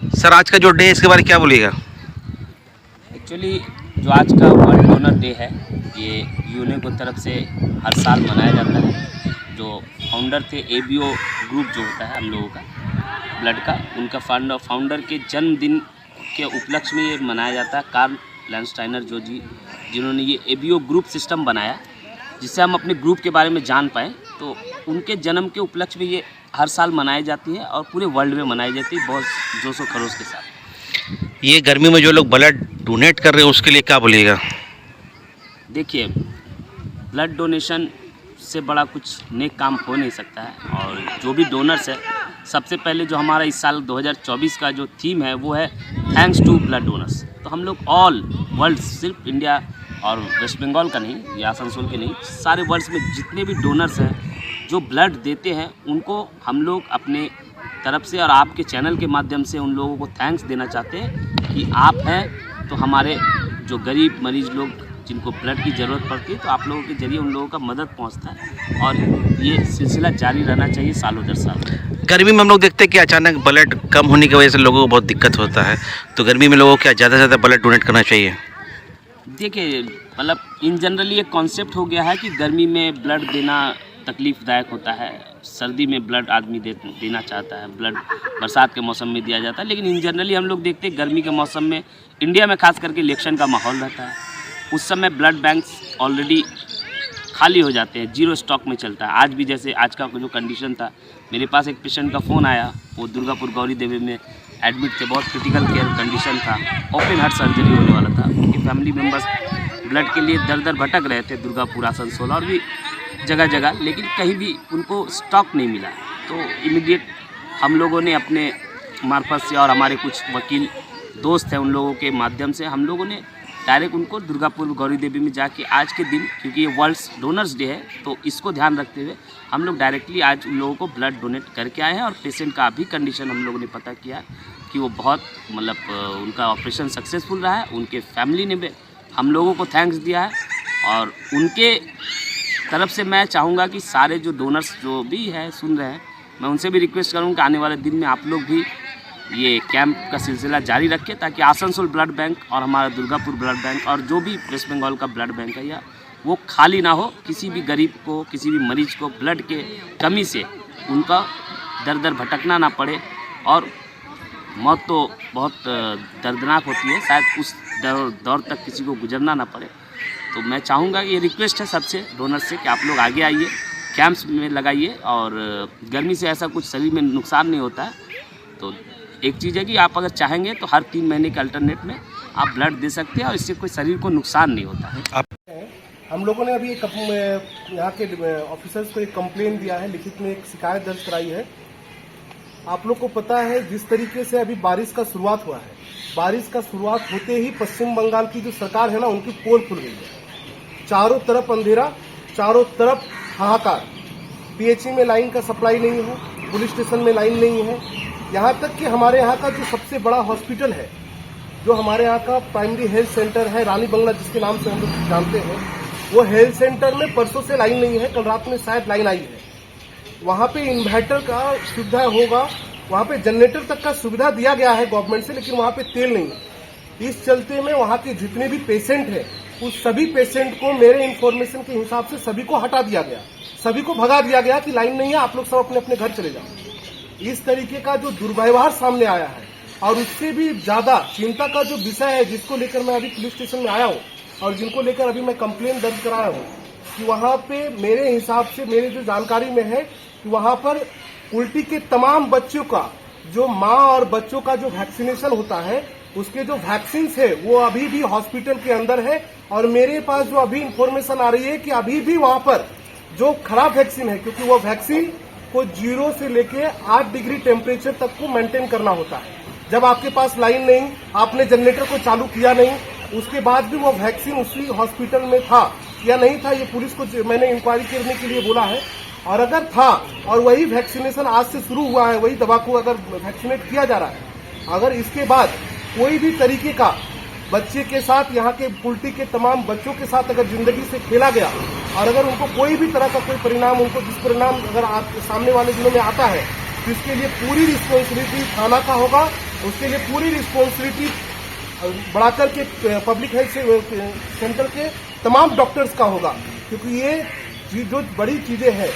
Sir आज का जो डे है इसके बारे में क्या बोलिएगा? एक्चुअली जो आज का वर्ल्ड डोनर डे है, ये यूनेस्को तरफ से हर साल मनाया जाता है। जो फाउंडर थे एबीओ ग्रुप जो होता है हम लोगों का ब्लड का, उनका फाउंडर के जन्मदिन के उपलक्ष्य में ये मनाया जाता है। कार्ल लैंडस्टाइनर जो जिन्होंने ये एबीओ ग्रुप सिस्टम बनाया, जिससे हम अपने ग्रुप के बारे में जान पाएँ, तो उनके जन्म के उपलक्ष्य में ये हर साल मनाई जाती है और पूरे वर्ल्ड में मनाई जाती है बहुत जोशो खरोश के साथ। ये गर्मी में जो लोग ब्लड डोनेट कर रहे हैं उसके लिए क्या बोलिएगा? देखिए, ब्लड डोनेशन से बड़ा कुछ नेक काम हो नहीं सकता है। और जो भी डोनर्स है, सबसे पहले जो हमारा इस साल 2024 का जो थीम है वो है थैंक्स टू ब्लड डोनर्स। तो हम लोग ऑल वर्ल्ड, सिर्फ इंडिया और वेस्ट बंगाल का नहीं या आसनसोल के नहीं, सारे वर्ल्ड में जितने भी डोनर्स हैं जो ब्लड देते हैं, उनको हम लोग अपने तरफ से और आपके चैनल के माध्यम से उन लोगों को थैंक्स देना चाहते हैं कि आप हैं तो हमारे जो गरीब मरीज लोग जिनको ब्लड की ज़रूरत पड़ती है, तो आप लोगों के जरिए उन लोगों का मदद पहुंचता है और ये सिलसिला जारी रहना चाहिए सालों दर साल। गर्मी में हम लोग देखते हैं कि अचानक ब्लड कम होने की वजह से लोगों को बहुत दिक्कत होता है, तो गर्मी में लोगों को क्या ज़्यादा से ज़्यादा ब्लड डोनेट करना चाहिए? देखिए, मतलब इन जनरली एक कॉन्सेप्ट हो गया है कि गर्मी में ब्लड देना तकलीफ़दायक होता है, सर्दी में ब्लड आदमी देना चाहता है, ब्लड बरसात के मौसम में दिया जाता है। लेकिन इन जनरली हम लोग देखते हैं गर्मी के मौसम में इंडिया में खास करके इलेक्शन का माहौल रहता है, उस समय ब्लड बैंक्स ऑलरेडी खाली हो जाते हैं, जीरो स्टॉक में चलता है। आज भी जैसे आज का जो कंडीशन था, मेरे पास एक पेशेंट का फ़ोन आया, वो दुर्गापुर गौरी देवी में एडमिट थे, बहुत क्रिटिकल केयर कंडीशन था, ओपन हार्ट सर्जरी होने वाला था। उनके फैमिली मेम्बर्स ब्लड के लिए दर दर भटक रहे थे, दुर्गापुर, आसनसोल और भी जगह जगह, लेकिन कहीं भी उनको स्टॉक नहीं मिला। तो इमीडिएट हम लोगों ने अपने मार्फत से और हमारे कुछ वकील दोस्त हैं, उन लोगों के माध्यम से हम लोगों ने डायरेक्ट उनको दुर्गापुर गौरी देवी में जाके आज के दिन, क्योंकि ये वर्ल्ड डोनर्स डे है, तो इसको ध्यान रखते हुए हम लोग डायरेक्टली आज उन लोगों को ब्लड डोनेट करके आए हैं। और पेशेंट का अभी कंडीशन हम लोगों ने पता किया कि वो बहुत मतलब उनका ऑपरेशन सक्सेसफुल रहा है। उनके फैमिली ने भी हम लोगों को थैंक्स दिया है और उनके तरफ से मैं चाहूँगा कि सारे जो डोनर्स जो भी है सुन रहे हैं, मैं उनसे भी रिक्वेस्ट करूँगा कि आने वाले दिन में आप लोग भी ये कैंप का सिलसिला जारी रखें, ताकि आसनसोल ब्लड बैंक और हमारा दुर्गापुर ब्लड बैंक और जो भी वेस्ट बंगाल का ब्लड बैंक है या वो खाली ना हो। किसी भी गरीब को, किसी भी मरीज को ब्लड के कमी से उनका दर दर भटकना ना पड़े और मौत तो बहुत दर्दनाक होती है, शायद उस दौर तक किसी को गुजरना ना पड़े। तो मैं चाहूँगा कि ये रिक्वेस्ट है सबसे डोनर से कि आप लोग आगे आइए, कैंप्स में लगाइए और गर्मी से ऐसा कुछ शरीर में नुकसान नहीं होता है। तो एक चीज़ है कि आप अगर चाहेंगे तो हर 3 महीने के अल्टरनेट में आप ब्लड दे सकते हैं और इससे कोई शरीर को नुकसान नहीं होता है। हम लोगों ने अभी यहाँ के ऑफिसर्स को एक कंप्लेन दिया है, लिखित में एक शिकायत दर्ज कराई है। आप लोग को पता है जिस तरीके से अभी बारिश का शुरुआत हुआ है, बारिश का शुरुआत होते ही पश्चिम बंगाल की जो सरकार है ना, उनकी पोल खुल गई है। चारों तरफ अंधेरा, चारों तरफ हाहाकार, पीएचई में लाइन का सप्लाई नहीं है, पुलिस स्टेशन में लाइन नहीं है, यहाँ तक कि हमारे यहाँ का जो सबसे बड़ा हॉस्पिटल है, जो हमारे यहाँ का प्राइमरी हेल्थ सेंटर है रानी बंगला जिसके नाम से हम लोग जानते हैं, वो हेल्थ सेंटर में परसों से लाइन नहीं है, कल रात में शायद लाइन आई है। वहाँ पे इन्वर्टर का सुविधा होगा, वहाँ पे जनरेटर तक का सुविधा दिया गया है गवर्नमेंट से, लेकिन वहाँ पे तेल नहीं है। इस चलते में वहाँ के जितने भी पेशेंट हैं, उस सभी पेशेंट को मेरे इन्फॉर्मेशन के हिसाब से सभी को हटा दिया गया, सभी को भगा दिया गया कि लाइन नहीं है, आप लोग सब अपने अपने घर चले जाओ। इस तरीके का जो दुर्व्यवहार सामने आया है और उससे भी ज्यादा चिंता का जो विषय है, जिसको लेकर मैं अभी पुलिस स्टेशन में आया हूँ और जिनको लेकर अभी मैं कंप्लेन दर्ज कराया हूँ, कि वहाँ पे मेरे हिसाब से, मेरे जो जानकारी में है कि वहाँ पर उल्टी के तमाम बच्चों का, जो माँ और बच्चों का जो वैक्सीनेशन होता है, उसके जो वैक्सीन है वो अभी भी हॉस्पिटल के अंदर है। और मेरे पास जो अभी इंफॉर्मेशन आ रही है कि अभी भी वहाँ पर जो खराब वैक्सीन है, क्योंकि वो वैक्सीन को 0 से लेके 8 डिग्री टेम्परेचर तक को मेंटेन करना होता है। जब आपके पास लाइन नहीं, आपने जनरेटर को चालू किया नहीं, उसके बाद भी वो वैक्सीन उसी हॉस्पिटल में था या नहीं था, ये पुलिस को मैंने इंक्वायरी करने के लिए बोला है। और अगर था और वही वैक्सीनेशन आज से शुरू हुआ है, वही दवा को अगर वैक्सीनेट किया जा रहा है, अगर इसके बाद कोई भी तरीके का बच्चे के साथ, यहाँ के पुल्टी के तमाम बच्चों के साथ अगर जिंदगी से खेला गया और अगर उनको कोई भी तरह का कोई परिणाम, उनको जिस परिणाम अगर सामने वाले दिनों में आता है, तो इसके लिए पूरी रिस्पॉन्सिबिलिटी थाना का होगा उसके लिए पूरी रिस्पॉन्सिबिलिटी बढ़ाकर के पब्लिक हेल्थ सेंटर के तमाम डॉक्टर्स का होगा, क्योंकि ये जो बड़ी चीजें हैं,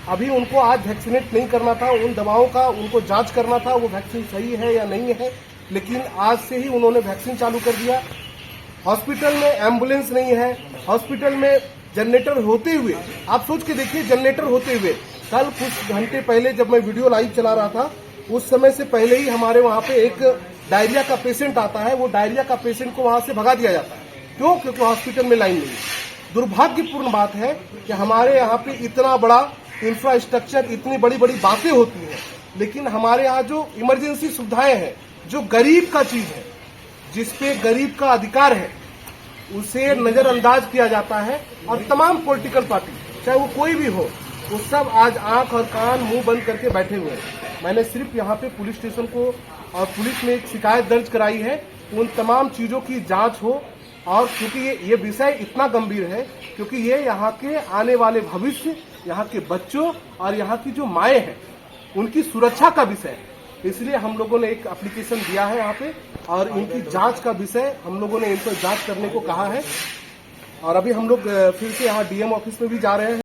अभी उनको आज वैक्सीनेट नहीं करना था, उन दवाओं का उनको जांच करना था वो वैक्सीन सही है या नहीं है, लेकिन आज से ही उन्होंने वैक्सीन चालू कर दिया। हॉस्पिटल में एम्बुलेंस नहीं है, हॉस्पिटल में जनरेटर होते हुए, आप सोच के देखिए, जनरेटर होते हुए कल कुछ घंटे पहले जब मैं वीडियो लाइव चला रहा था, उस समय से पहले ही हमारे वहां पे एक डायरिया का पेशेंट आता है, वो डायरिया का पेशेंट को वहां से भगा दिया जाता है। क्यों? क्योंकि हॉस्पिटल में लाइन नहीं है। दुर्भाग्यपूर्ण बात है कि हमारे यहाँ पे इतना बड़ा इंफ्रास्ट्रक्चर, इतनी बड़ी बड़ी बातें होती हैं, लेकिन हमारे यहाँ जो इमरजेंसी सुविधाएं हैं, जो गरीब का चीज है, जिसपे गरीब का अधिकार है, उसे नजरअंदाज किया जाता है। और तमाम पॉलिटिकल पार्टी, चाहे वो कोई भी हो, वो सब आज आंख और कान मुंह बंद करके बैठे हुए हैं। मैंने सिर्फ यहाँ पे पुलिस स्टेशन को और पुलिस में एक शिकायत दर्ज कराई है, उन तमाम चीजों की जांच हो। और क्योंकि ये विषय इतना गंभीर है, क्योंकि ये यहाँ के आने वाले भविष्य, यहाँ के बच्चों और यहाँ की जो माएँ हैं, उनकी सुरक्षा का विषय है। इसलिए हम लोगों ने एक एप्लीकेशन दिया है यहाँ पे, और इनकी जांच का विषय हम लोगों ने इनको जांच करने को कहा है। और अभी हम लोग फिर से यहाँ डीएम ऑफिस में भी जा रहे हैं।